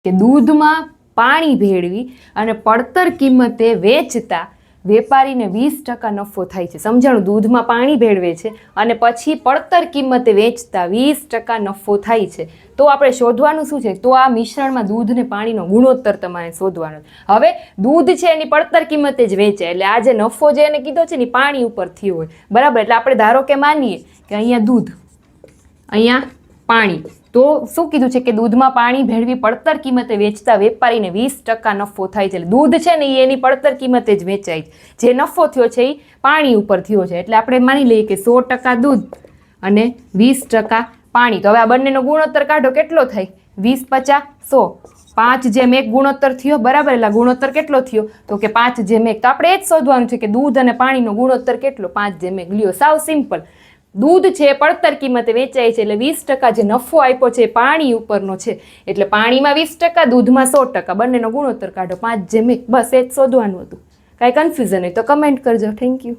કે દૂધમાં પાણી ભેળવી અને પડતર કિંમતે વેચતા વેપારીને 20% નફો થાય છે. સમજાણું? દૂધમાં પાણી ભેળવે છે અને પછી પડતર કિંમતે વેચતા 20% નફો થાય છે. તો આપણે શોધવાનું શું છે? તો આ મિશ્રણમાં દૂધ ને પાણીનો ગુણોત્તર તમારે શોધવાનો. હવે દૂધ છે એની પડતર કિંમતે જ વેચે, એટલે આ જે નફો જે એને કીધો છે ને પાણી ઉપર થયો હોય, બરાબર? એટલે આપણે ધારો કે માનીએ કે અહીંયા દૂધ, અહીંયા પાણી, તો શું કીધું છે કે દૂધમાં પાણી ભેળવી પડતર કિંમતે વેચતા વેપારીને 20% નફો થાય છે. એટલે દૂધ છે ને એ એની પડતર કિંમતે જ વેચાય. જે નફો થયો છે એ પાણી ઉપર થયો છે. એટલે આપણે માની લઈએ કે 100% દૂધ અને 20% પાણી. તો હવે આ બંનેનો ગુણોત્તર કાઢો, કેટલો થાય? 20, 50, 100. 5:1 ગુણોત્તર થયો, બરાબર? એટલે ગુણોત્તર કેટલો થયો? તો કે 5:1. તો આપણે એ જ શોધવાનું છે કે દૂધ અને પાણીનો ગુણોત્તર કેટલો? 5:1. લ્યો, સાવ સિમ્પલ. દૂધ છે પડતર કિંમતે વેચાય છે, એટલે 20% જે નફો આપ્યો છે એ પાણી ઉપરનો છે. એટલે પાણીમાં 20%, દૂધમાં 100%. બંનેનો ગુણોત્તર કાઢો 5:1. બસ એ જ શોધવાનું હતું. કાંઈ કન્ફ્યુઝન હોય તો કમેન્ટ કરજો. Thank you.